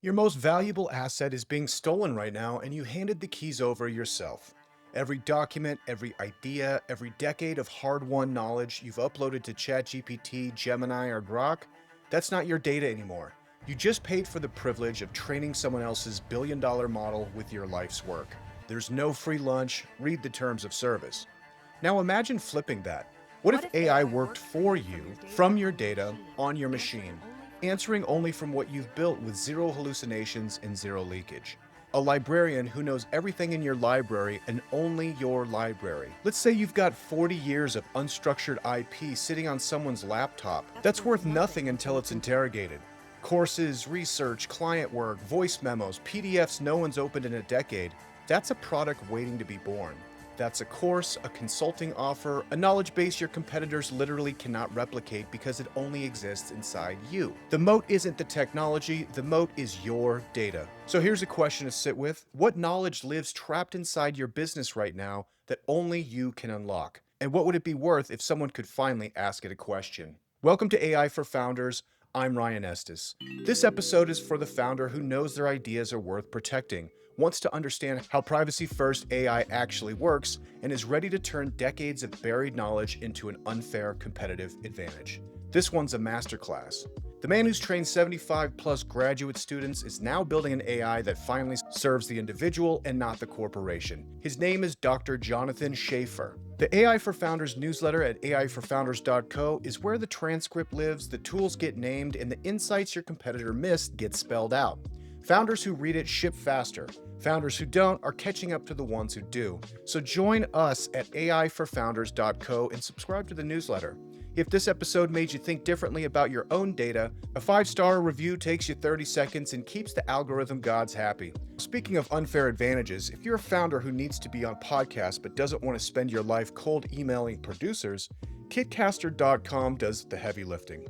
Your most valuable asset is being stolen right now, and you handed the keys over yourself. Every document, every idea, every decade of hard won knowledge you've uploaded to ChatGPT, Gemini, or Grok, that's not your data anymore. You just paid for the privilege of training someone else's billion-dollar model with your life's work. There's no free lunch, read the terms of service. Now imagine flipping that. What if AI worked for you from your data on your machine, answering only from what you've built with zero hallucinations and zero leakage? A librarian who knows everything in your library and only your library. Let's say you've got 40 years of unstructured IP sitting on someone's laptop. That's worth nothing until it's interrogated. Courses, research, client work, voice memos, PDFs no one's opened in a decade. That's a product waiting to be born. That's a course, a consulting offer, a knowledge base your competitors literally cannot replicate because it only exists inside you. The moat isn't the technology, the moat is your data. So here's a question to sit with. What knowledge lives trapped inside your business right now that only you can unlock? And what would it be worth if someone could finally ask it a question? Welcome to AI for Founders. I'm Ryan Estes. This episode is for the founder who knows their ideas are worth protecting, wants to understand how privacy-first AI actually works, and is ready to turn decades of buried knowledge into an unfair competitive advantage. This one's a masterclass. The man who's trained 75 plus graduate students is now building an AI that finally serves the individual and not the corporation. His name is Dr. Jonathan Schaffer. The AI for Founders newsletter at aiforfounders.co is where the transcript lives, the tools get named, and the insights your competitor missed get spelled out. Founders who read it ship faster. Founders who don't are catching up to the ones who do. So join us at aiforfounders.co and subscribe to the newsletter. If this episode made you think differently about your own data, a 5-star review takes you 30 seconds and keeps the algorithm gods happy. Speaking of unfair advantages, if you're a founder who needs to be on podcasts but doesn't want to spend your life cold emailing producers, kitcaster.com does the heavy lifting.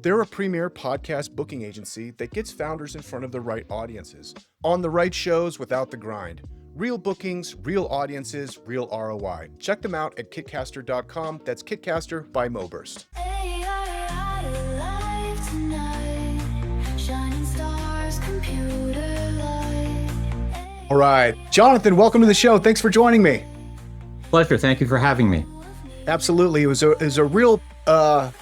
They're a premier podcast booking agency that gets founders in front of the right audiences, on the right shows without the grind. Real bookings, real audiences, real ROI. Check them out at kitcaster.com. That's Kitcaster by Moburst. All right. Jonathan, welcome to the show. Thanks for joining me. Pleasure. Thank you for having me. Absolutely. It was a real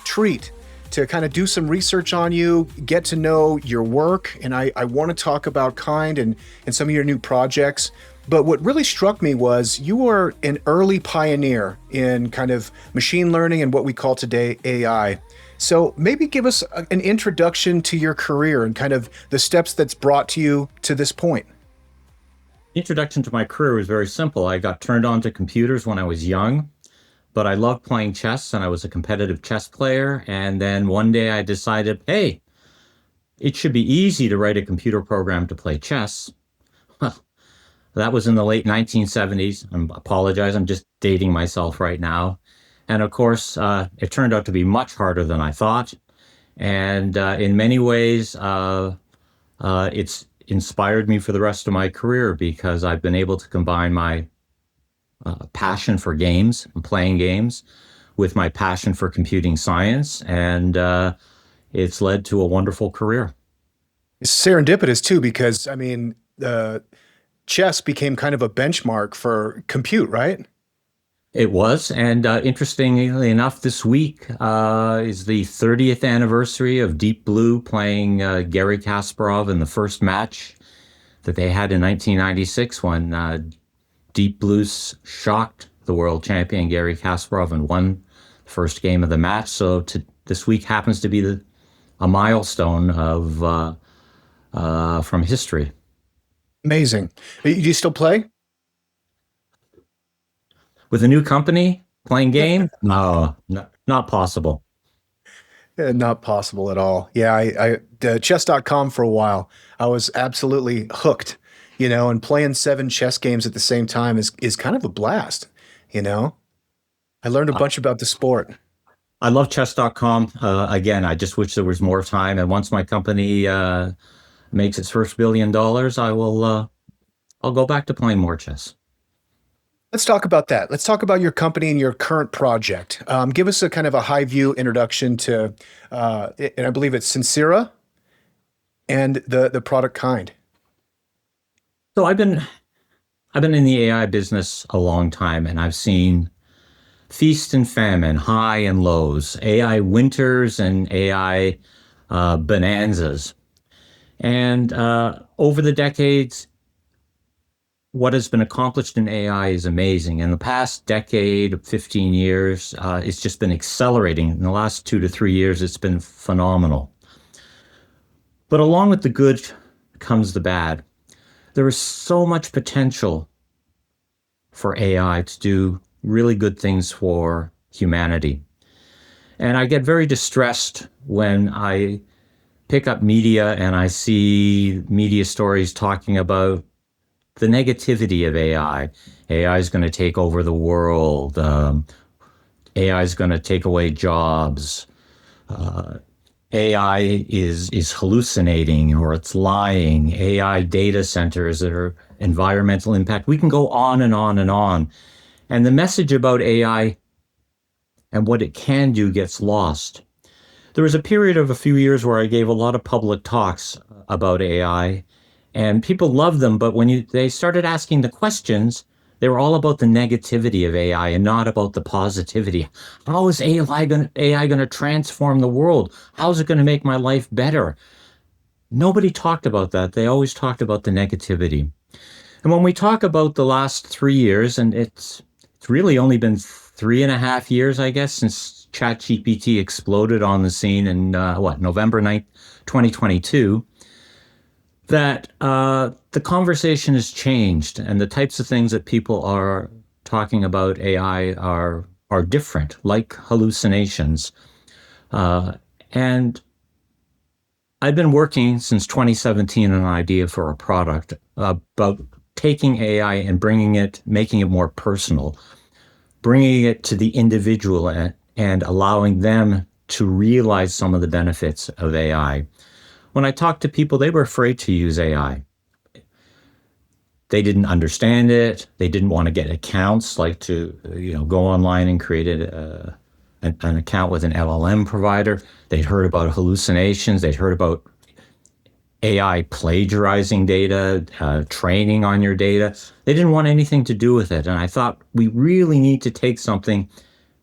treat to kind of do some research on you, get to know your work, and I want to talk about Kind and some of your new projects. But what really struck me was you were an early pioneer in kind of machine learning and what we call today AI. So maybe give us an introduction to your career and kind of the steps that's brought you to this point. The introduction to my career was very simple. I got turned on to computers when I was young, but I loved playing chess and I was a competitive chess player. And then one day I decided, hey, it should be easy to write a computer program to play chess. Well, that was in the late 1970s. I apologize, I'm just dating myself right now. And of course, it turned out to be much harder than I thought. And in many ways, it's inspired me for the rest of my career because I've been able to combine my passion for games and playing games with my passion for computing science. And it's led to a wonderful career. It's serendipitous too, because I mean, chess became kind of a benchmark for compute, right? It was. And interestingly enough, this week is the 30th anniversary of Deep Blue playing Garry Kasparov in the first match that they had in 1996 when Deep Blue shocked the world champion Garry Kasparov and won the first game of the match. So this week happens to be a milestone of from history. Amazing. Do you still play? With a new company, playing game? No, not possible. Not possible at all. Yeah, I chess.com for a while. I was absolutely hooked, and playing 7 chess games at the same time is kind of a blast, I learned a bunch about the sport. I love chess.com. Again, I just wish there was more time. And once my company makes its first $1 billion, I'll go back to playing more chess. Let's talk about that. Let's talk about your company and your current project. Give us a kind of a high view introduction to, and I believe it's Sincera. And the product kind. So I've been in the AI business a long time, and I've seen feast and famine, high and lows, AI winters and AI bonanzas. And over the decades, what has been accomplished in AI is amazing. In the past decade, 15 years, it's just been accelerating. In the last 2 to 3 years, it's been phenomenal. But along with the good comes the bad. There is so much potential for AI to do really good things for humanity. And I get very distressed when I pick up media and I see media stories talking about the negativity of AI. AI is going to take over the world. AI is going to take away jobs. AI is hallucinating or it's lying. AI data centers that are environmental impact. We can go on and on and on. And the message about AI and what it can do gets lost. There was a period of a few years where I gave a lot of public talks about AI, and people loved them. But when they started asking the questions, they were all about the negativity of AI and not about the positivity. How is AI going to transform the world? How is it going to make my life better? Nobody talked about that. They always talked about the negativity. And when we talk about the last 3 years, and it's really only been 3.5 years, I guess, since ChatGPT exploded on the scene in November 9th, 2022, that the conversation has changed, and the types of things that people are talking about AI are different, like hallucinations. And I've been working since 2017 on an idea for a product about taking AI and making it more personal, bringing it to the individual and allowing them to realize some of the benefits of AI. When I talked to people, they were afraid to use AI. They didn't understand it. They didn't want to get accounts, like to go online and create an account with an LLM provider. They'd heard about hallucinations. They'd heard about AI plagiarizing data, training on your data. They didn't want anything to do with it. And I thought we really need to take something,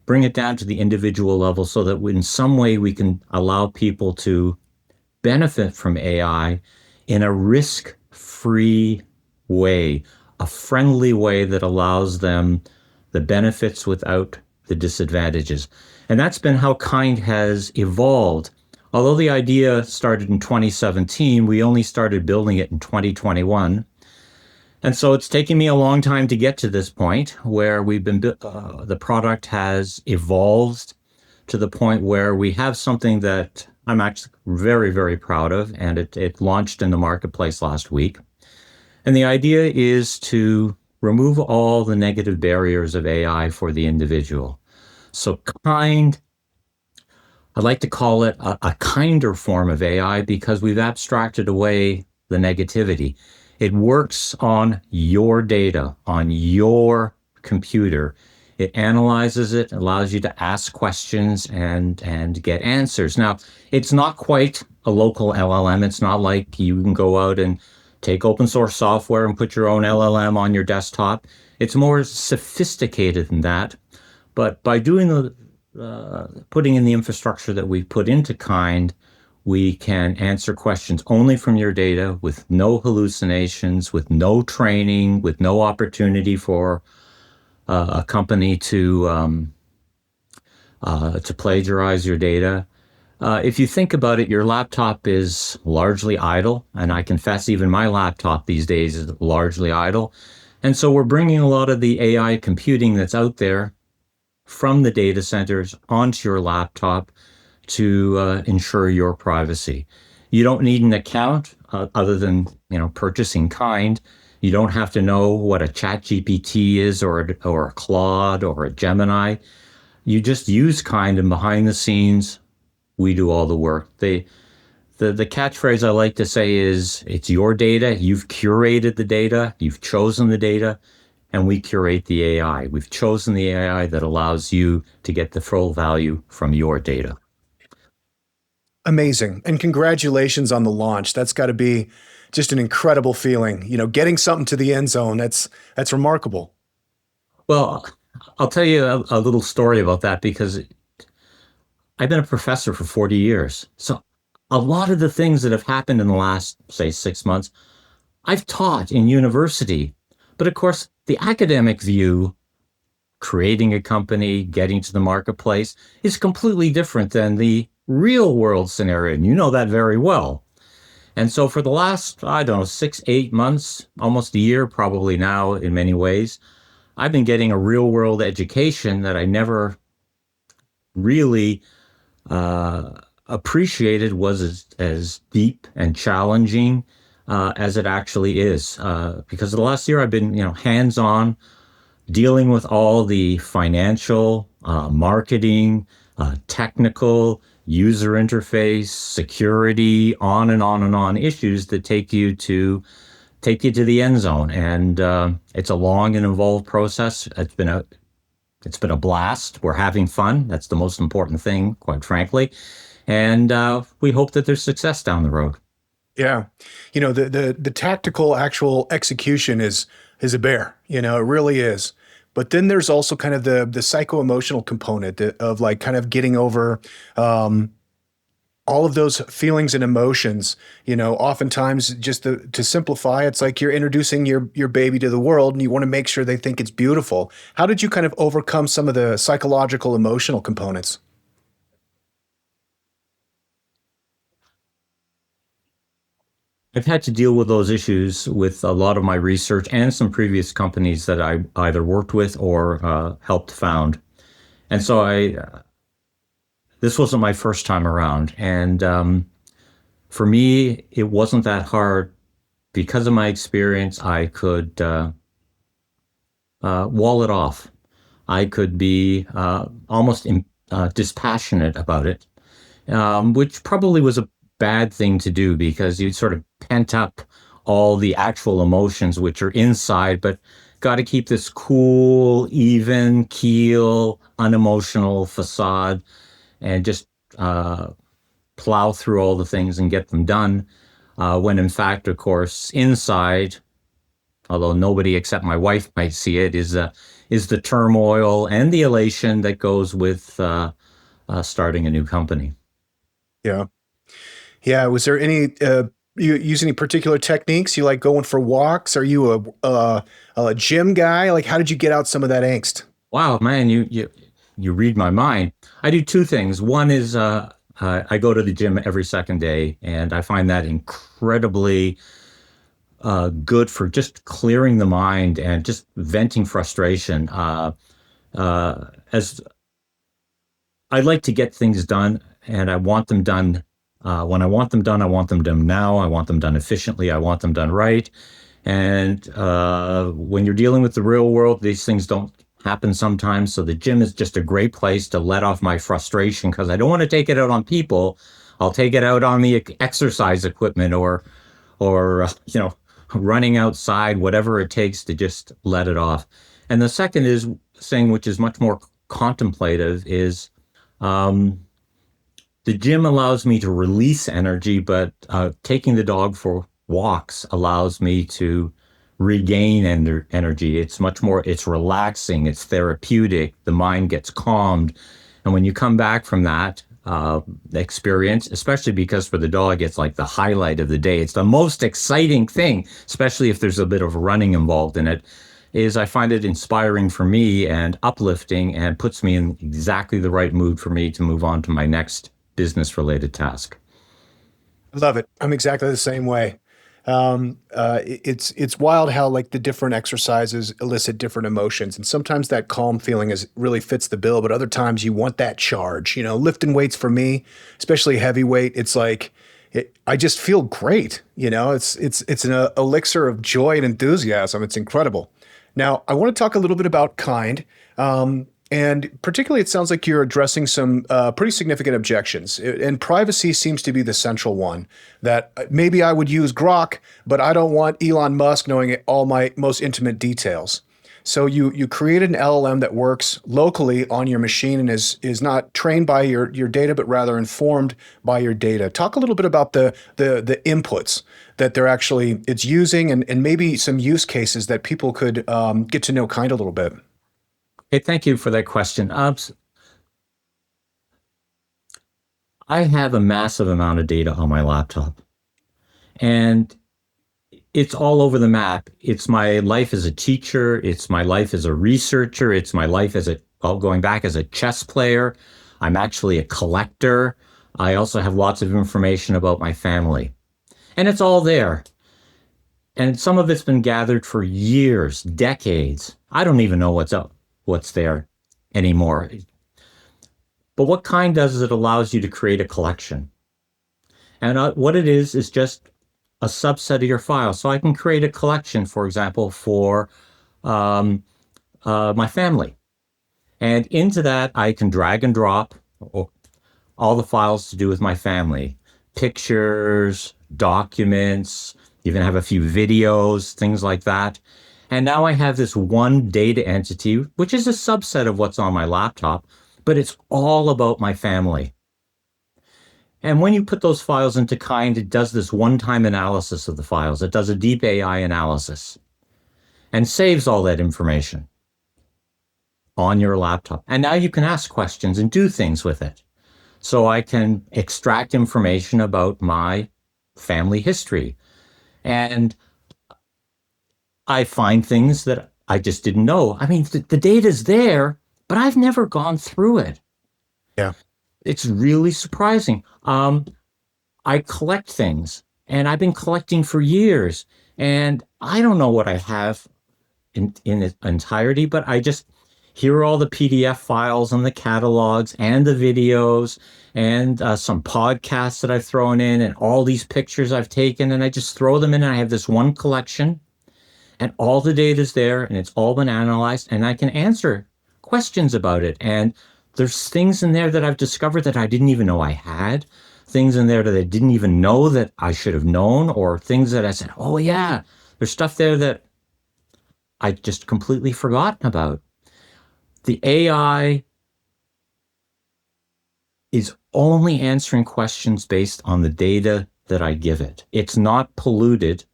bring it down to the individual level so that in some way we can allow people to benefit from AI in a risk free way, a friendly way that allows them the benefits without the disadvantages. And that's been how Kind has evolved. Although the idea started in 2017, we only started building it in 2021. And so it's taken me a long time to get to this point where the product has evolved to the point where we have something that I'm actually very, very proud of. And it launched in the marketplace last week. And the idea is to remove all the negative barriers of AI for the individual. So I'd like to call it a kinder form of AI because we've abstracted away the negativity. It works on your data, on your computer. It analyzes it, allows you to ask questions and get answers. Now, it's not quite a local LLM. It's not like you can go out and take open source software and put your own LLM on your desktop. It's more sophisticated than that. But by putting in the infrastructure that we've put into Kind, we can answer questions only from your data with no hallucinations, with no training, with no opportunity for a company to plagiarize your data. If you think about it, your laptop is largely idle, and I confess even my laptop these days is largely idle. And so we're bringing a lot of the AI computing that's out there from the data centers onto your laptop to ensure your privacy. You don't need an account other than purchasing Kind. You don't have to know what a Chat GPT is or a Claude or a Gemini. You just use Kind, and behind the scenes, we do all the work. The catchphrase I like to say is, it's your data. You've curated the data. You've chosen the data, and we curate the AI. We've chosen the AI that allows you to get the full value from your data. Amazing. And congratulations on the launch. That's got to be just an incredible feeling. Getting something to the end zone. That's remarkable. Well, I'll tell you a little story about that because I've been a professor for 40 years. So a lot of the things that have happened in the last, say, 6 months, I've taught in university. But of course, the academic view, creating a company, getting to the marketplace, is completely different than the real world scenario. And you know that very well. And so for the last, I don't know, 6, 8 months, almost a year, probably now in many ways, I've been getting a real world education that I never really appreciated was as deep and challenging as it actually is. Because the last year I've been, hands on dealing with all the financial, marketing, technical, user interface, security, on and on and on issues that take you to the end zone. And it's a long and involved process. It's been a blast. We're having fun. That's the most important thing, quite frankly. And we hope that there's success down the road. Yeah. The tactical actual execution is a bear. It really is. But then there's also kind of the psycho emotional component of like kind of getting over all of those feelings and emotions. Oftentimes just to simplify, it's like you're introducing your baby to the world and you want to make sure they think it's beautiful. How did you kind of overcome some of the psychological emotional components? I've had to deal with those issues with a lot of my research and some previous companies that I either worked with or helped found. And so this wasn't my first time around. And for me, it wasn't that hard because of my experience. I could wall it off. I could be almost dispassionate about it, which probably was a bad thing to do because you sort of pent up all the actual emotions which are inside, but got to keep this cool, even keel, unemotional facade and just plow through all the things and get them done. When in fact, of course, inside, although nobody except my wife might see it, is the turmoil and the elation that goes with starting a new company. Yeah. Yeah. Was there any, you use any particular techniques? You like going for walks? Are you a gym guy? Like, how did you get out some of that angst? Wow, man, you read my mind. I do two things. One is I go to the gym every second day, and I find that incredibly good for just clearing the mind and just venting frustration. As I like to get things done, and I want them done. When I want them done, I want them done now. I want them done efficiently. I want them done right. And when you're dealing with the real world, these things don't happen sometimes. So the gym is just a great place to let off my frustration because I don't want to take it out on people. I'll take it out on the exercise equipment or running outside, whatever it takes to just let it off. And the second is thing, which is much more contemplative, is um, the gym allows me to release energy, but taking the dog for walks allows me to regain energy. It's relaxing, it's therapeutic, the mind gets calmed. And when you come back from that experience, especially because for the dog, it's like the highlight of the day, it's the most exciting thing, especially if there's a bit of running involved in it, is I find it inspiring for me and uplifting and puts me in exactly the right mood for me to move on to my next business related task. I love it. I'm exactly the same way. It's wild how like the different exercises elicit different emotions, and sometimes that calm feeling is really fits the bill, but other times you want that charge. Lifting weights for me, especially heavyweight, it's like I just feel great. It's an elixir of joy and enthusiasm. It's incredible. Now, I want to talk a little bit about kind. And particularly, it sounds like you're addressing some pretty significant objections. And privacy seems to be the central one. That maybe I would use Grok, but I don't want Elon Musk knowing all my most intimate details. So you create an LLM that works locally on your machine and is not trained by your data, but rather informed by your data. Talk a little bit about the inputs that they're actually it's using, and maybe some use cases that people could get to know kind of a little bit. Hey, thank you for that question. I have a massive amount of data on my laptop, and it's all over the map. It's my life as a teacher. It's my life as a researcher. It's my life as well, going back as a chess player. I'm actually a collector. I also have lots of information about my family, and it's all there. And some of it's been gathered for years, decades. I don't even know what's there anymore. But what kind does is it allows you to create a collection. And what it is just a subset of your file. So I can create a collection, for example, for um, my family. And into that, I can drag and drop all the files to do with my family, pictures, documents, even have a few videos, things like that. And now I have this one data entity, which is a subset of what's on my laptop, but it's all about my family. And when you put those files into Kind, it does this one-time analysis of the files. It does a deep AI analysis and saves all that information on your laptop. And now you can ask questions and do things with it. So I can extract information about my family history. And I find things that I just didn't know. I mean, the data's there, but I've never gone through it. Yeah. It's really surprising. I collect things, and I've been collecting for years, and I don't know what I have in its entirety, but I just here are all the PDF files and the catalogs and the videos and some podcasts that I've thrown in and all these pictures I've taken, and I just throw them in, and I have this one collection, and all the data's there, and it's all been analyzed, and I can answer questions about it. And there's things in there that I've discovered that I didn't even know I had, things in there that I didn't even know that I should have known, or things that I said, oh, yeah, there's stuff there that I just completely forgotten about. The AI is only answering questions based on the data that I give it. It's not polluted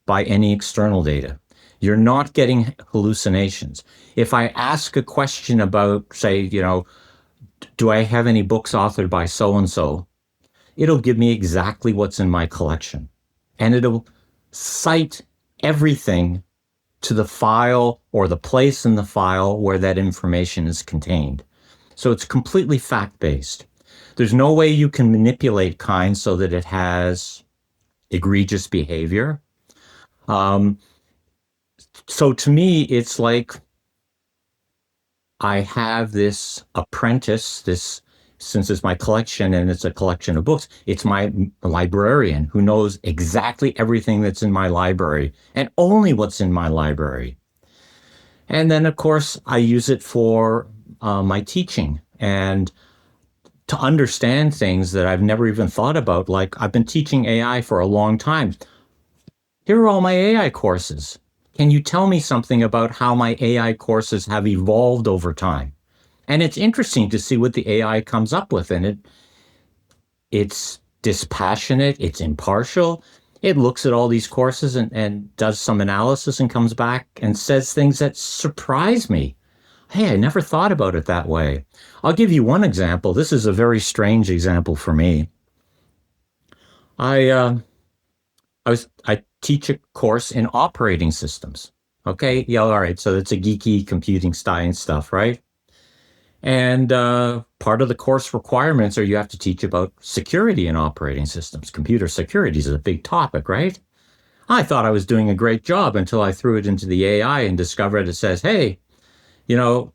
by any external data. You're not getting hallucinations. If I ask a question about, say, do I have any books authored by so and so? It'll give me exactly what's in my collection. And it'll cite everything to the file or the place in the file where that information is contained. So it's completely fact-based. There's no way you can manipulate Kind so that it has egregious behavior. So to me, it's like I have this apprentice, since it's my collection and it's a collection of books, it's my librarian who knows exactly everything that's in my library and only what's in my library. And then, of course, I use it for my teaching and to understand things that I've never even thought about. Like I've been teaching AI for a long time. Here are all my AI courses. Can you tell me something about how my AI courses have evolved over time? And it's interesting to see what the AI comes up with. And it's dispassionate, it's impartial. It looks at all these courses and does some analysis and comes back and says things that surprise me. Hey, I never thought about it that way. I'll give you one example. This is a very strange example for me. I I teach a course in operating systems. Okay, yeah, all right. So it's a geeky computing science stuff, right? And part of the course requirements are you have to teach about security in operating systems. Computer security is a big topic, right? I thought I was doing a great job until I threw it into the AI and discovered it says, hey, you know,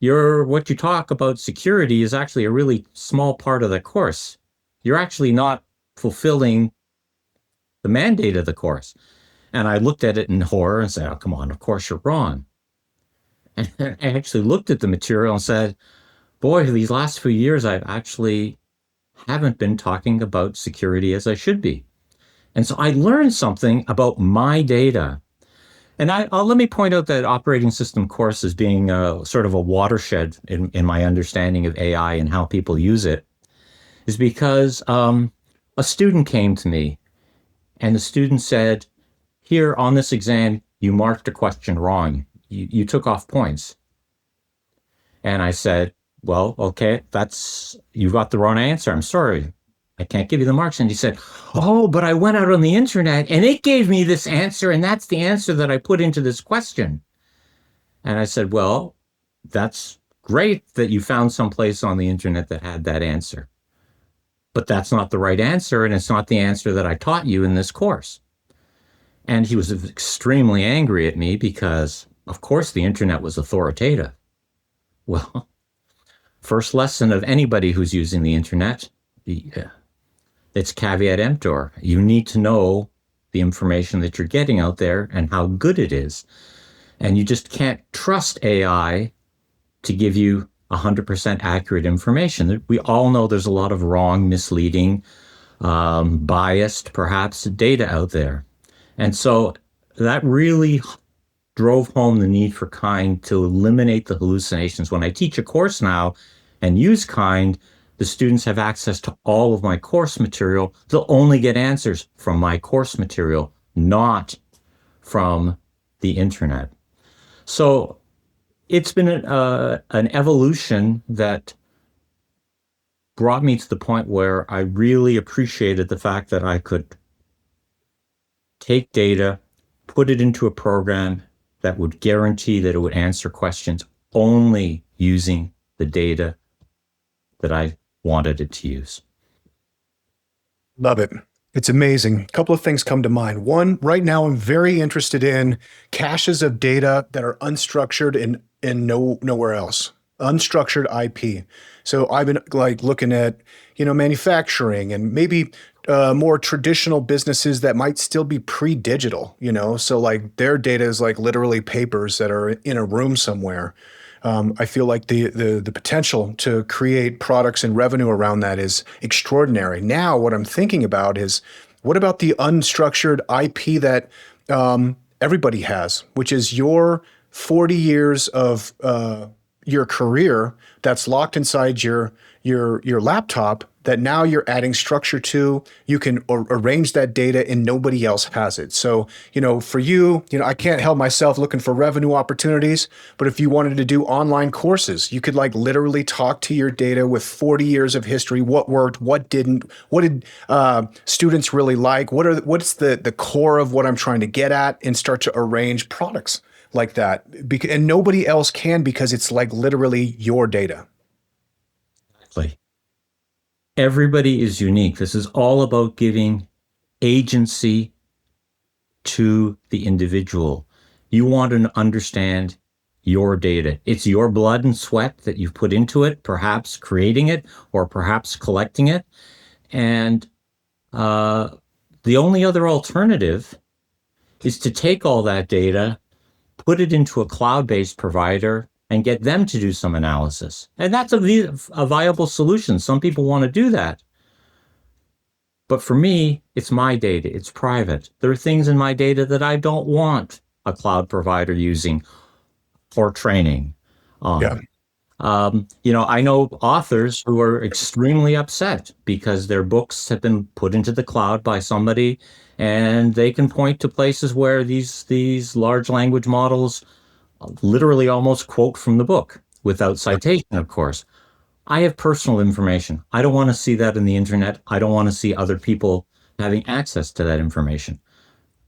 what you talk about security is actually a really small part of the course. You're actually not fulfilling the mandate of the course. And I looked at it in horror and said, oh, come on, of course you're wrong. And I actually looked at the material and said, boy, these last few years, I actually haven't been talking about security as I should be. And so I learned something about my data. And let me point out that operating system course as being sort of a watershed in my understanding of AI and how people use it is because a student came to me and the student said, here on this exam, you marked a question wrong. You took off points. And I said, well, okay, you got the wrong answer. I'm sorry. I can't give you the marks. And he said, oh, but I went out on the internet and it gave me this answer. And that's the answer that I put into this question. And I said, well, that's great that you found some place on the internet that had that answer. But that's not the right answer. And it's not the answer that I taught you in this course. And he was extremely angry at me because, of course, the internet was authoritative. Well, first lesson of anybody who's using the internet, it's caveat emptor. You need to know the information that you're getting out there and how good it is. And you just can't trust AI to give you 100% accurate information. We all know there's a lot of wrong, misleading, biased, perhaps, data out there. And so that really drove home the need for Kind to eliminate the hallucinations. When I teach a course now and use Kind, the students have access to all of my course material. They'll only get answers from my course material, not from the internet. So it's been an evolution that brought me to the point where I really appreciated the fact that I could take data, put it into a program that would guarantee that it would answer questions only using the data that I wanted it to use. Love it. It's amazing. A couple of things come to mind. One, right now I'm very interested in caches of data that are unstructured and nowhere else. Unstructured IP. So I've been like looking at, manufacturing and maybe more traditional businesses that might still be pre-digital, so like their data is like literally papers that are in a room somewhere. I feel like the potential to create products and revenue around that is extraordinary. Now, what I'm thinking about is, what about the unstructured IP that everybody has, which is your 40 years of your career that's locked inside your laptop that now you're adding structure to. You can arrange that data and nobody else has it. So, for you, I can't help myself looking for revenue opportunities, but if you wanted to do online courses, you could like literally talk to your data with 40 years of history, what worked, what didn't, what did students really like, what's the core of what I'm trying to get at, and start to arrange products like that. And nobody else can, because it's like literally your data. Exactly. Everybody is unique. This is all about giving agency to the individual. You want to understand your data. It's your blood and sweat that you've put into it, perhaps creating it or perhaps collecting it. And the only other alternative is to take all that data, put it into a cloud-based provider, and get them to do some analysis. And that's a viable solution. Some people want to do that. But for me, it's my data. It's private. There are things in my data that I don't want a cloud provider using or training Yeah. on. I know authors who are extremely upset because their books have been put into the cloud by somebody, and they can point to places where these large language models literally almost quote from the book without citation, of course. I have personal information. I don't want to see that in the internet. I don't want to see other people having access to that information.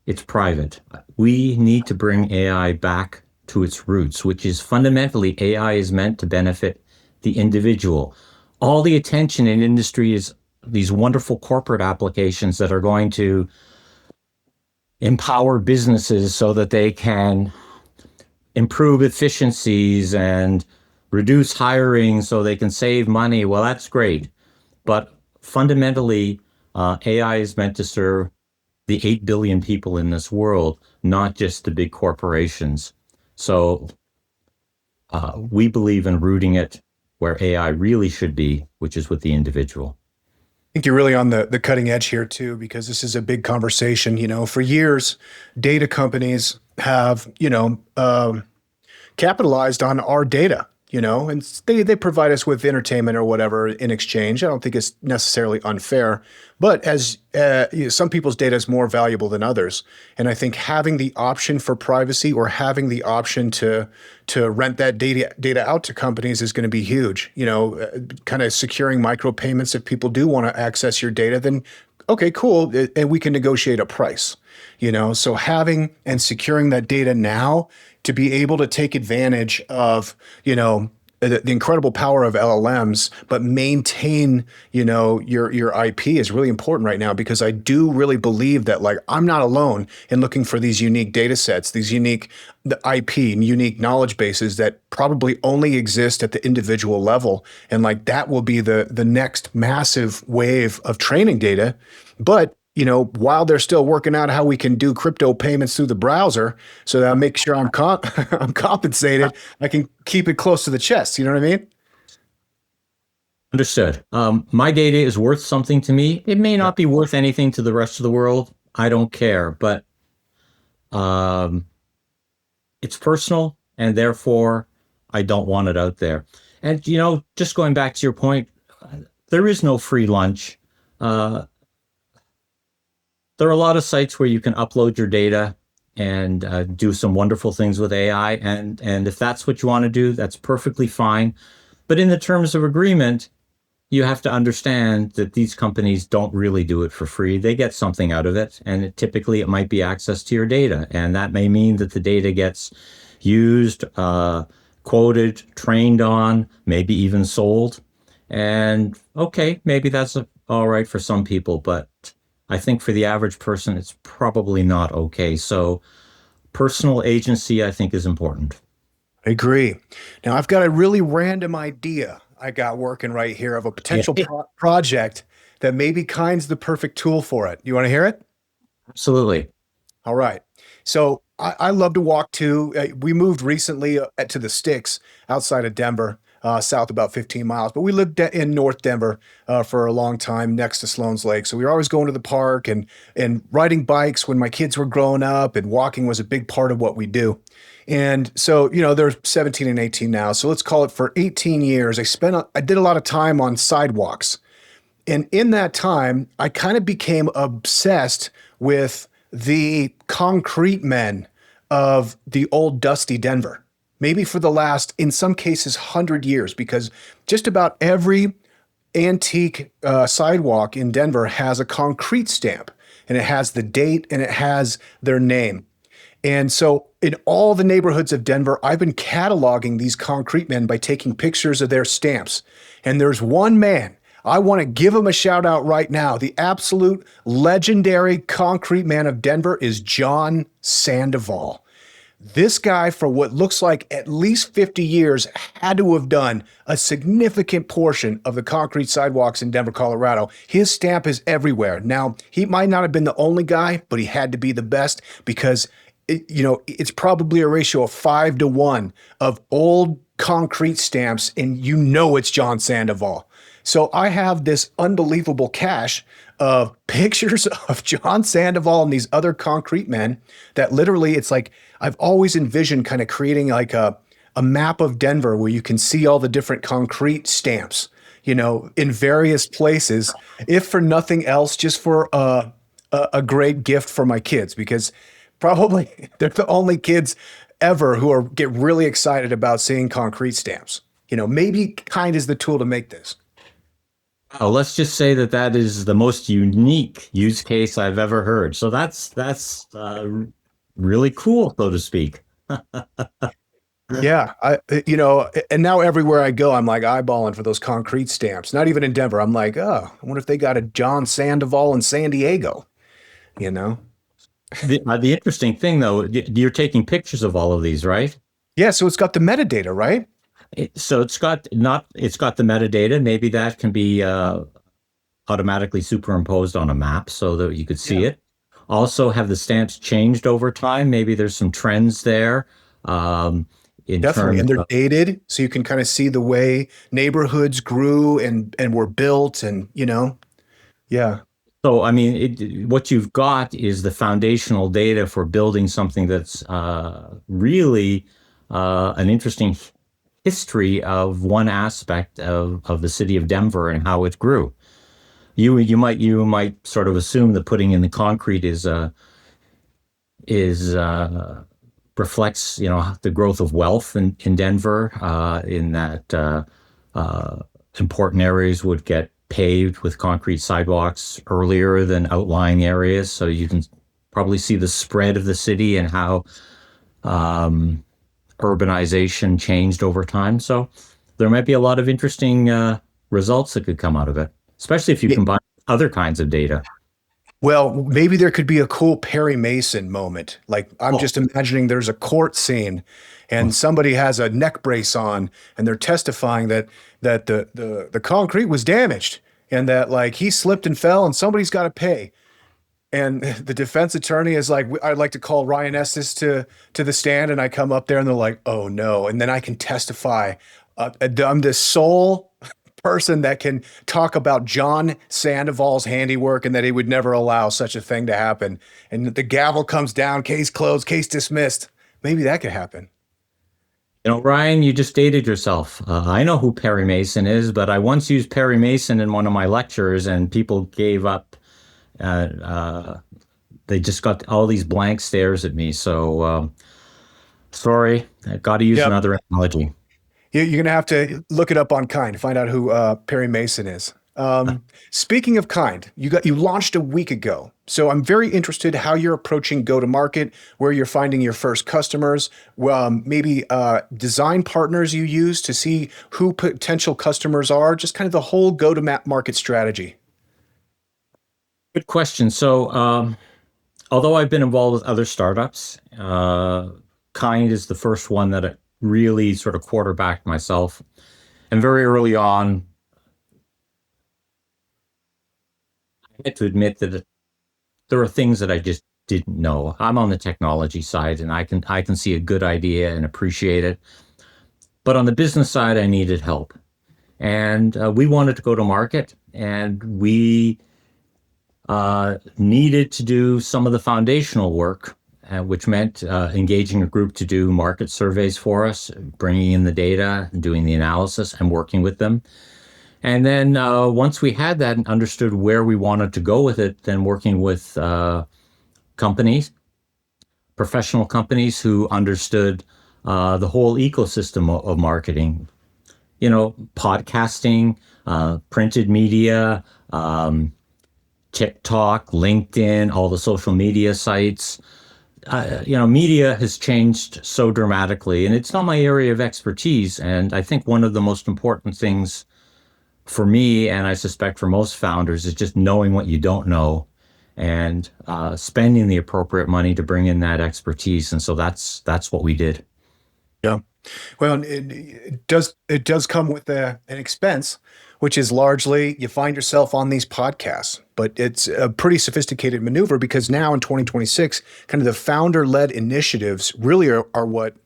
It's private. We need to bring AI back to its roots, which is fundamentally AI is meant to benefit the individual. All the attention in industry is these wonderful corporate applications that are going to empower businesses so that they can improve efficiencies and reduce hiring so they can save money. Well, that's great. But fundamentally, AI is meant to serve the 8 billion people in this world, not just the big corporations. So we believe in rooting it where AI really should be, which is with the individual. I think you're really on the cutting edge here too, because this is a big conversation. For years, data companies have, capitalized on our data, and they provide us with entertainment or whatever in exchange. I don't think it's necessarily unfair, but as some people's data is more valuable than others, and I think having the option for privacy or having the option to rent that data out to companies is going to be huge. Kind of securing micropayments if people do want to access your data, then okay, cool, and we can negotiate a price. So having and securing that data now to be able to take advantage of, the incredible power of LLMs, but maintain, your IP is really important right now because I do really believe that like I'm not alone in looking for these unique data sets, these unique IP and unique knowledge bases that probably only exist at the individual level. And like that will be the next massive wave of training data. But while they're still working out how we can do crypto payments through the browser, so that I make sure I'm compensated, I can keep it close to the chest. You know what I mean? Understood. My data is worth something to me. It may Yeah, not be worth anything to the rest of the world. I don't care, but um, it's personal, and therefore I don't want it out there. And just going back to your point, there is no free lunch. Uh, there are a lot of sites where you can upload your data and do some wonderful things with AI, and if that's what you want to do, that's perfectly fine. But in the terms of agreement, you have to understand that these companies don't really do it for free. They get something out of it, and typically it might be access to your data, and that may mean that the data gets used, quoted, trained on, maybe even sold. And okay, maybe that's all right for some people, but I think for the average person, it's probably not okay. So personal agency, I think, is important. I agree. Now I've got a really random idea I got working right here of a Yeah, potential project that maybe Kind's the perfect tool for it. You want to hear it? absolutely. All right. So I love to walk too. We moved recently to the sticks outside of Denver, south about 15 miles, but we lived in North Denver for a long time next to Sloan's Lake. So we were always going to the park and riding bikes when my kids were growing up, and walking was a big part of what we do. And so, they're 17 and 18 now. So let's call it for 18 years. I did a lot of time on sidewalks. And in that time, I kind of became obsessed with the concrete men of the old dusty Denver, maybe for the last, in some cases, 100 years, because just about every antique sidewalk in Denver has a concrete stamp, and it has the date and it has their name. And so in all the neighborhoods of Denver, I've been cataloging these concrete men by taking pictures of their stamps. And there's one man, I want to give him a shout out right now. The absolute legendary concrete man of Denver is John Sandoval. This guy, for what looks like at least 50 years, had to have done a significant portion of the concrete sidewalks in Denver, Colorado. His stamp is everywhere. Now, he might not have been the only guy, but he had to be the best because it's probably a ratio of 5 to 1 of old concrete stamps, and it's John Sandoval. So I have this unbelievable cache of pictures of John Sandoval and these other concrete men that literally it's like I've always envisioned kind of creating like a map of Denver where you can see all the different concrete stamps, in various places, if for nothing else, just for a great gift for my kids, because probably they're the only kids ever who get really excited about seeing concrete stamps. Maybe Kind is the tool to make this. Oh, let's just say that that is the most unique use case I've ever heard. So that's really cool, so to speak. Yeah, and now everywhere I go, I'm like eyeballing for those concrete stamps. Not even in Denver. I'm like, oh, I wonder if they got a John Sandoval in San Diego. You know? The interesting thing, though, you're taking pictures of all of these, right? Yeah, so it's got the metadata, right? So it's got the metadata. Maybe that can be automatically superimposed on a map so that you could see Yeah. it. Also, have the stamps changed over time? Maybe there's some trends there um, in Definitely. terms And they're of. dated, so you can kind of see the way neighborhoods grew and were built and, yeah. So, I mean, what you've got is the foundational data for building something that's really an interesting history of one aspect of the city of Denver and how it grew. You might sort of assume that putting in the concrete is reflects the growth of wealth in Denver, in that important areas would get paved with concrete sidewalks earlier than outlying areas. So you can probably see the spread of the city and how um, urbanization changed over time. So there might be a lot of interesting results that could come out of it, especially if you Yeah. combine other kinds of data. Well, maybe there could be a cool Perry Mason moment. Like I'm Oh, just imagining there's a court scene and somebody has a neck brace on and they're testifying that the concrete was damaged and that like he slipped and fell and somebody's got to pay. And the defense attorney is like, I'd like to call Ryan Estes to the stand, and I come up there, and they're like, oh no, and then I can testify. I'm the sole person that can talk about John Sandoval's handiwork, and that he would never allow such a thing to happen. And the gavel comes down, case closed, case dismissed. Maybe that could happen. Ryan, you just dated yourself. I know who Perry Mason is, but I once used Perry Mason in one of my lectures, and people gave up. Uh, uh, they just got all these blank stares at me. So sorry, I got to use Yep. another analogy. You're gonna have to look it up on Kind to find out who Perry Mason is. Speaking of Kind, you launched a week ago, so I'm very interested how you're approaching go to market, where you're finding your first customers, maybe design partners you use to see who potential customers are, just kind of the whole go to market strategy. Good question. So, although I've been involved with other startups, Kind is the first one that I really sort of quarterbacked myself. And very early on, I had to admit that there are things that I just didn't know. I'm on the technology side, and I can see a good idea and appreciate it. But on the business side, I needed help, and we wanted to go to market, and we needed to do some of the foundational work, which meant engaging a group to do market surveys for us, bringing in the data, doing the analysis, and working with them. And then once we had that and understood where we wanted to go with it, then working with companies, professional companies who understood the whole ecosystem of marketing, podcasting, printed media, TikTok, LinkedIn, all the social media sites. Media has changed so dramatically, and it's not my area of expertise. And I think one of the most important things for me, and I suspect for most founders, is just knowing what you don't know and spending the appropriate money to bring in that expertise. And so that's what we did. Yeah. Well, it does come with an expense, which is largely you find yourself on these podcasts. But it's a pretty sophisticated maneuver because now in 2026, kind of the founder-led initiatives really are what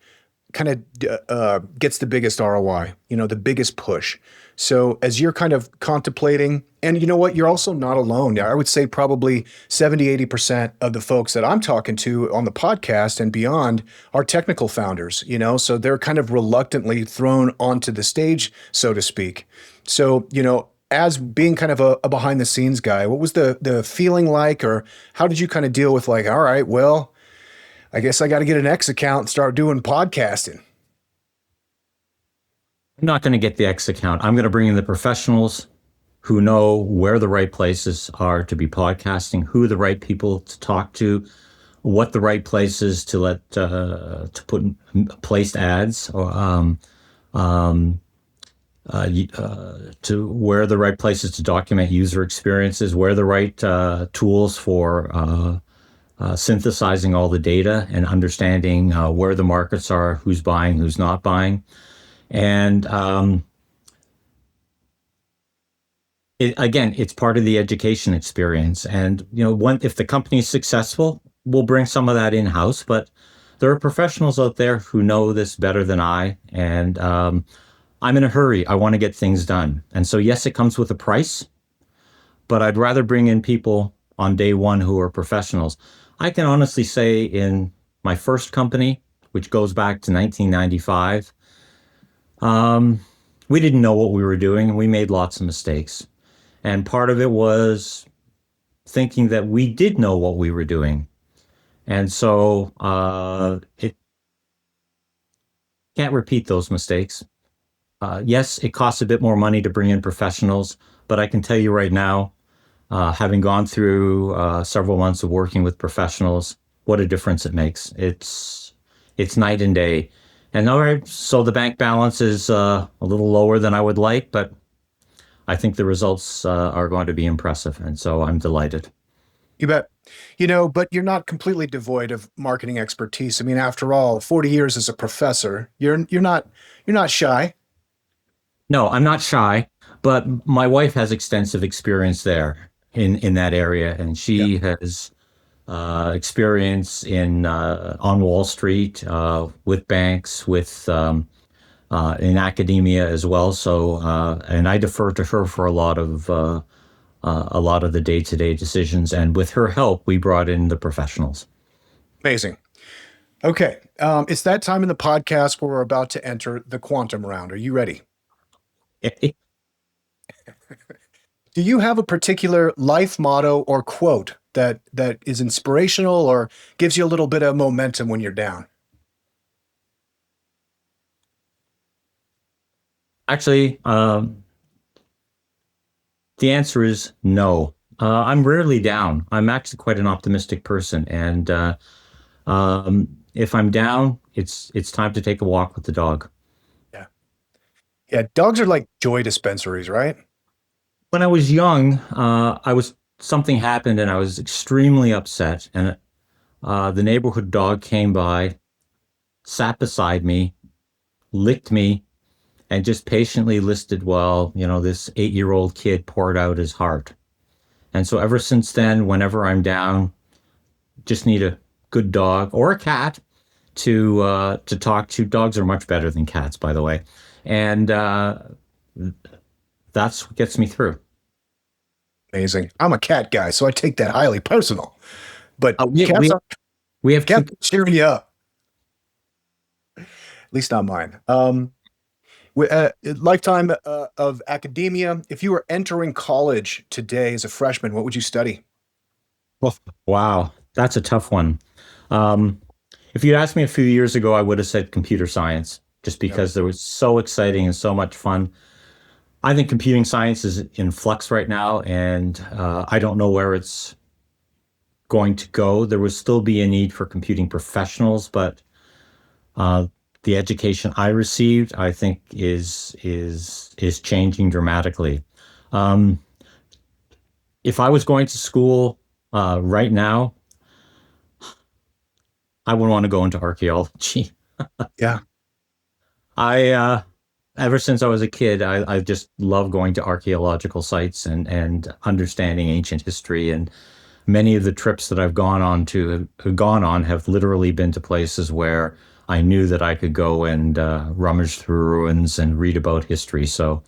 kind of gets the biggest ROI, the biggest push. So as you're kind of contemplating, and you know what, you're also not alone. I would say probably 70, 80% of the folks that I'm talking to on the podcast and beyond are technical founders, so they're kind of reluctantly thrown onto the stage, so to speak. So, as being kind of a behind the scenes guy, what was the feeling like, or how did you kind of deal with like, all right, well, I guess I got to get an X account and start doing podcasting. I'm not going to get the X account. I'm going to bring in the professionals who know where the right places are to be podcasting, who the right people to talk to, what the right places to to put placed ads, or to where the right places to document user experiences, where the right tools for synthesizing all the data and understanding where the markets are, who's buying, who's not buying. And again, it's part of the education experience. And if the company is successful, we'll bring some of that in house. But there are professionals out there who know this better than I, and I'm in a hurry. I want to get things done, and so yes, it comes with a price. But I'd rather bring in people on day one who are professionals. I can honestly say in my first company, which goes back to 1995, um, we didn't know what we were doing and we made lots of mistakes. And part of it was thinking that we did know what we were doing. And so it can't repeat those mistakes. Yes, it costs a bit more money to bring in professionals, but I can tell you right now, having gone through several months of working with professionals, what a difference it makes. It's night and day. And all right, so the bank balance is a little lower than I would like, but I think the results are going to be impressive, and so I'm delighted. You bet. But you're not completely devoid of marketing expertise. I mean, after all, 40 years as a professor, you're not shy. No, I'm not shy, but my wife has extensive experience there in that area, and Yeah. she has experience in on Wall Street with banks, with in academia as well. So, and I defer to her for a lot of the day-to-day decisions. And with her help, we brought in the professionals. Amazing. Okay. It's that time in the podcast where we're about to enter the quantum round. Are you ready? Do you have a particular life motto or quote that is inspirational or gives you a little bit of momentum when you're down? Actually, the answer is no. I'm rarely down. I'm actually quite an optimistic person, and if I'm down, it's time to take a walk with the dog. Yeah. Yeah. Dogs are like joy dispensaries, right? When I was young, I was something happened, and I was extremely upset. And the neighborhood dog came by, sat beside me, licked me, and just patiently listed while this 8-year-old kid poured out his heart. And so ever since then, whenever I'm down, just need a good dog or a cat to talk to. Dogs are much better than cats, by the way, and that's what gets me through. Amazing. I'm a cat guy, so I take that highly personal. But Uh, we cats we are we have two. cats are cheering you up. At least not mine. Lifetime of academia. If you were entering college today as a freshman, what would you study? Oh, wow, that's a tough one. Um, if you'd asked me a few years ago, I would have said computer science, just Yeah. because it was so exciting and so much fun. I think computing science is in flux right now, and I don't know where it's going to go. There will still be a need for computing professionals, but uh, the education I received, I think, is changing dramatically. Um, if I was going to school right now, I would want to go into archaeology. Yeah. I ever since I was a kid, I just love going to archaeological sites and understanding ancient history. And many of the trips that I've gone on have literally been to places where I knew that I could go and rummage through ruins and read about history. So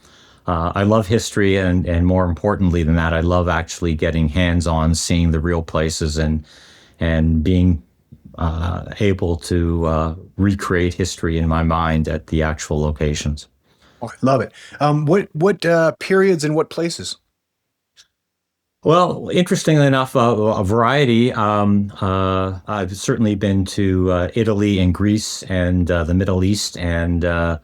I love history, and more importantly than that, I love actually getting hands on, seeing the real places, and being able to recreate history in my mind at the actual locations. Oh, I love it. What periods and what places? Well, interestingly enough, a variety. I've certainly been to Italy and Greece and the Middle East, and the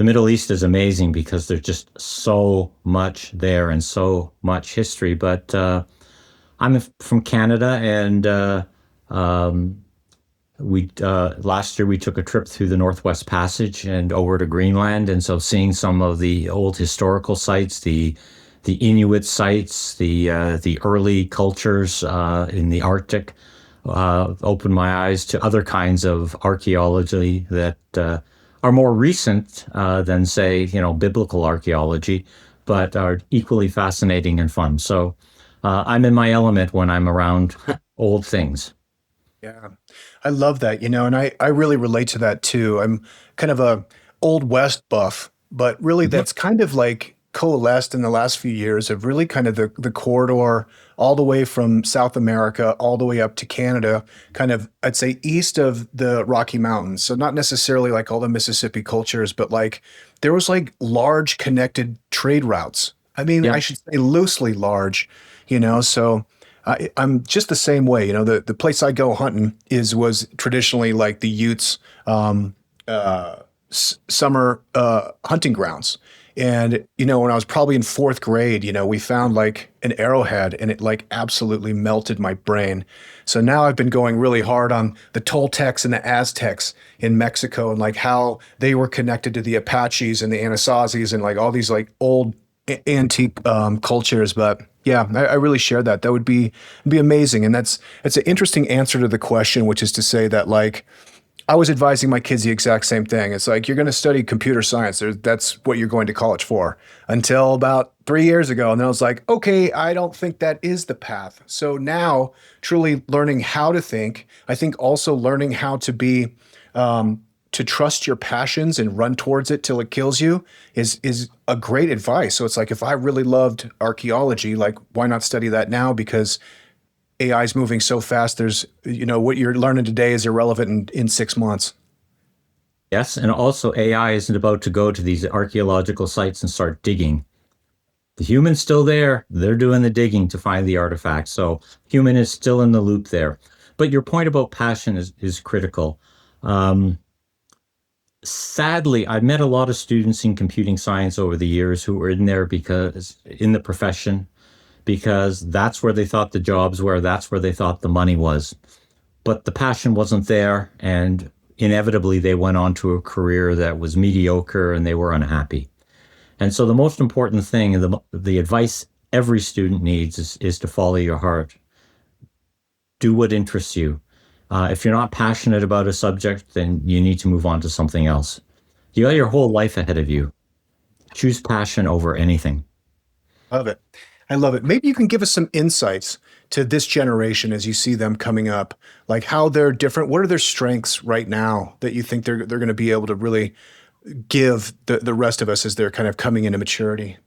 Middle East is amazing because there's just so much there and so much history. But I'm from Canada, and we last year we took a trip through the Northwest Passage and over to Greenland, and so seeing some of the old historical sites, the Inuit sites, the early cultures in the Arctic, opened my eyes to other kinds of archaeology that are more recent than, say, biblical archaeology, but are equally fascinating and fun. So I'm in my element when I'm around old things. Yeah. I love that, and I really relate to that too. I'm kind of a old West buff, but really Mhm. that's kind of like coalesced in the last few years of really kind of the corridor all the way from South America all the way up to Canada, kind of I'd say east of the Rocky Mountains. So not necessarily like all the Mississippi cultures, but like there was like large connected trade routes. I mean, Yeah. I should say loosely large, so I'm just the same way. The place I go hunting is was traditionally like the Utes uh, summer hunting grounds. And, when I was probably in fourth grade, we found like an arrowhead and it like absolutely melted my brain. So now I've been going really hard on the Toltecs and the Aztecs in Mexico and like how they were connected to the Apaches and the Anasazis and like all these like old antique cultures. But yeah, I really share that. That would be amazing. And it's an interesting answer to the question, which is to say that like I was advising my kids the exact same thing. It's like you're going to study computer science. That's what you're going to college for. Until about 3 years ago, and then I was like, okay, I don't think that is the path. So now, truly learning how to think. I think also learning how to be to trust your passions and run towards it till it kills you is a great advice. So it's like if I really loved archaeology, like why not study that now? Because AI is moving so fast. What you're learning today is irrelevant in 6 months. Yes, and also AI isn't about to go to these archaeological sites and start digging. The human's still there. They're doing the digging to find the artifacts. So human is still in the loop there. But your point about passion is critical. Um, Sadly, I've met a lot of students in computing science over the years who were in there because in the profession, because that's where they thought the jobs were, that's where they thought the money was. But the passion wasn't there, and inevitably they went on to a career that was mediocre and they were unhappy. And so the most important thing, the advice every student needs is to follow your heart. Do what interests you. If you're not passionate about a subject, then you need to move on to something else. You got your whole life ahead of you. Choose passion over anything. Love it. I love it. Maybe you can give us some insights to this generation as you see them coming up, like how they're different. What are their strengths right now that you think they're going to be able to really give the rest of us as they're kind of coming into maturity?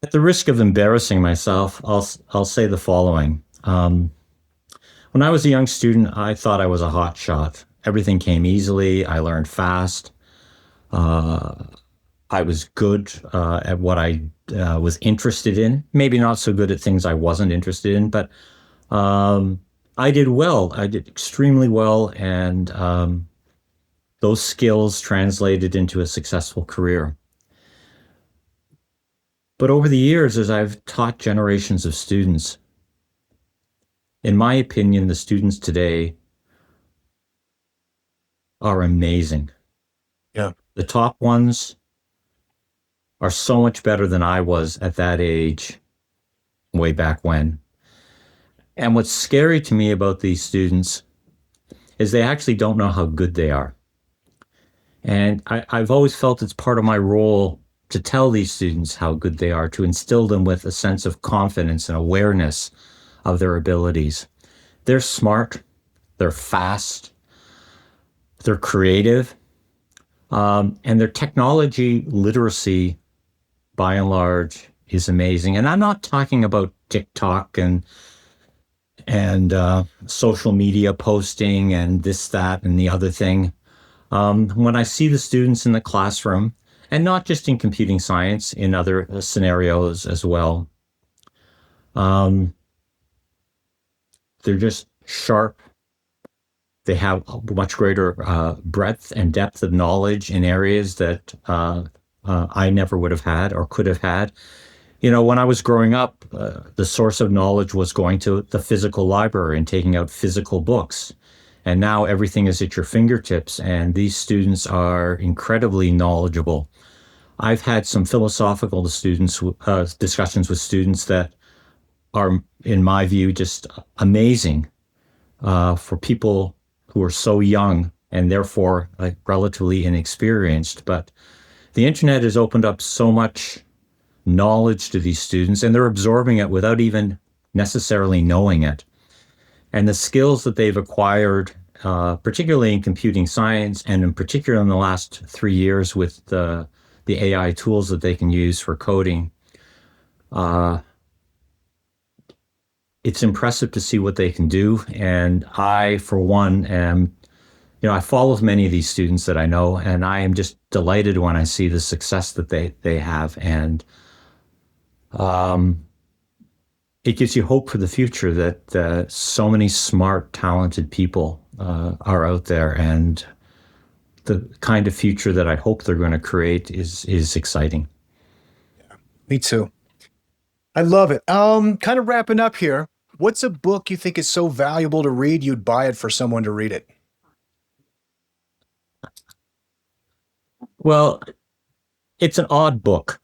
At the risk of embarrassing myself, I'll say the following. When I was a young student, I thought I was a hot shot. Everything came easily. I learned fast. Uh, I was good at what I was interested in. Maybe not so good at things I wasn't interested in, but um, I did well. I did extremely well, and those skills translated into a successful career. But over the years, as I've taught generations of students, in my opinion, the students today are amazing. Yeah. The top ones are so much better than I was at that age, way back when. And what's scary to me about these students is they actually don't know how good they are. And I've always felt it's part of my role to tell these students how good they are, to instill them with a sense of confidence and awareness of their abilities. They're smart, they're fast, they're creative, and their technology literacy, by and large, is amazing. And I'm not talking about TikTok and social media posting and this, that, and the other thing. When I see the students in the classroom, and not just in computing science, in other scenarios as well, um, they're just sharp. They have a much greater breadth and depth of knowledge in areas that I never would have had or could have had. You know, when I was growing up, the source of knowledge was going to the physical library and taking out physical books. And now everything is at your fingertips, and these students are incredibly knowledgeable. I've had some philosophical discussions with students that are, in my view, just amazing for people who are so young and therefore like relatively inexperienced. But the internet has opened up so much knowledge to these students, and they're absorbing it without even necessarily knowing it. And the skills that they've acquired particularly in computing science, and in particular in the last 3 years with the AI tools that they can use for coding. Uh, it's impressive to see what they can do. And I, for one, am, I follow many of these students that I know, and I am just delighted when I see the success that they have. And um, it gives you hope for the future that so many smart, talented people are out there, and the kind of future that I hope they're going to create is exciting. Me too. I love it. Kind of wrapping up here. What's a book you think is so valuable to read you'd buy it for someone to read it? Well, it's an odd book,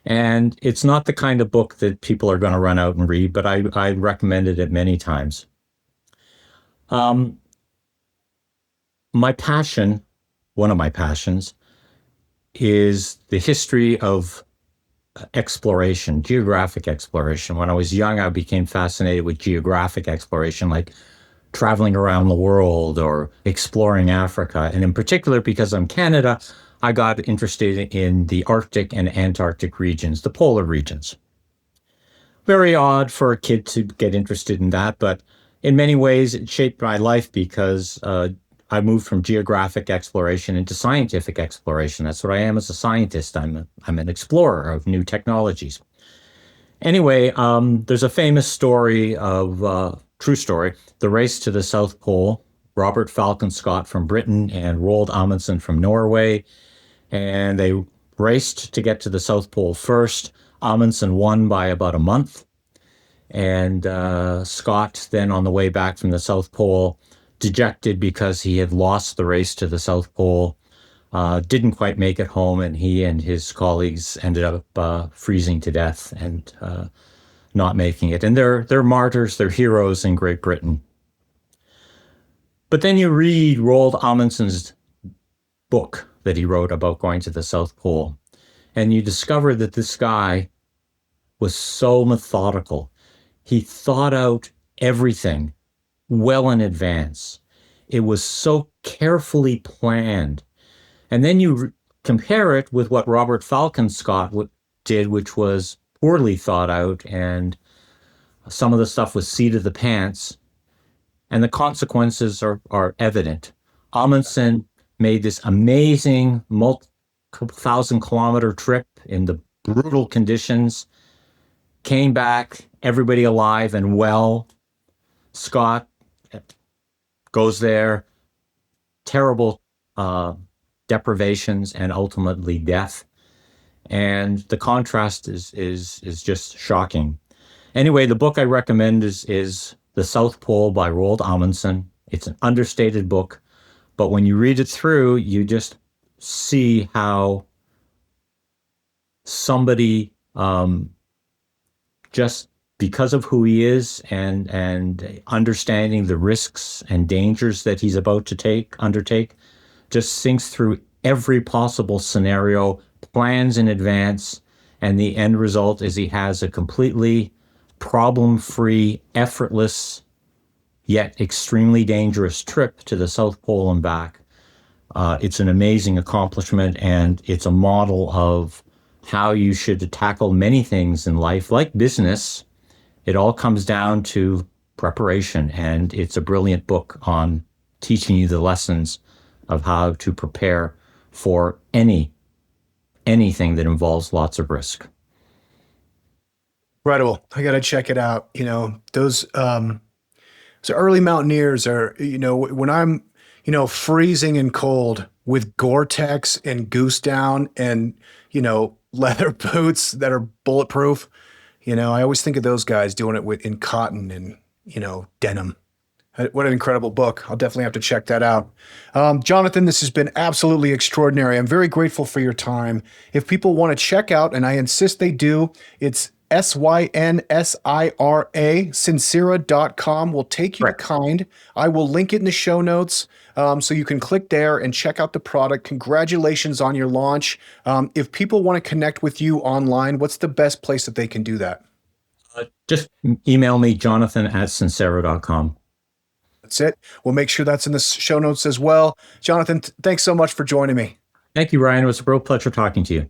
and it's not the kind of book that people are going to run out and read, but I recommended it many times. Um, my passion, one of my passions, is the history of exploration, geographic exploration. When I was young, I became fascinated with geographic exploration, like traveling around the world or exploring Africa. And in particular, because I'm Canada, I got interested in the Arctic and Antarctic regions, the polar regions. Very odd for a kid to get interested in that, but in many ways, it shaped my life because I moved from geographic exploration into scientific exploration. That's what I am as a scientist. I'm an explorer of new technologies. Anyway, there's a famous story of true story, the race to the South Pole. Robert Falcon Scott from Britain and Roald Amundsen from Norway, and they raced to get to the South Pole first. Amundsen won by about a month, and Scott then on the way back from the South Pole, dejected because he had lost the race to the South Pole, didn't quite make it home, and he and his colleagues ended up freezing to death and not making it. And they're martyrs, they're heroes in Great Britain. But then you read Roald Amundsen's book that he wrote about going to the South Pole, and you discover that this guy was so methodical. He thought out everything well in advance. It was so carefully planned. And then you compare it with what Robert Falcon Scott did, which was poorly thought out, and some of the stuff was seat of the pants, and the consequences are evident. Amundsen made this amazing multi-thousand-kilometer trip in the brutal conditions, came back, everybody alive and well. Scott goes there, terrible deprivations and ultimately death. And the contrast is just shocking. Anyway, the book I recommend is The South Pole by Roald Amundsen. It's an understated book, but when you read it through, you just see how somebody just because of who he is and understanding the risks and dangers that he's about to undertake, just thinks through every possible scenario, plans in advance, and the end result is he has a completely problem-free, effortless, yet extremely dangerous trip to the South Pole and back. It's an amazing accomplishment, and it's a model of how you should tackle many things in life, like business. It all comes down to preparation, and it's a brilliant book on teaching you the lessons of how to prepare for anything that involves lots of risk. Incredible. I got to check it out. Those so early mountaineers are, when I'm, freezing and cold with Gore-Tex and goose down and, leather boots that are bulletproof, I always think of those guys doing it in cotton and, denim. What an incredible book. I'll definitely have to check that out. Jonathan, this has been absolutely extraordinary. I'm very grateful for your time. If people want to check out, and I insist they do, it's Synsira, Sincera.com will take you to Correct. Kind. I will link it in the show notes so you can click there and check out the product. Congratulations on your launch. If people want to connect with you online, what's the best place that they can do that? Just email me, Jonathan at Sincera.com. That's it. We'll make sure that's in the show notes as well. Jonathan, thanks so much for joining me. Thank you, Ryan. It was a real pleasure talking to you.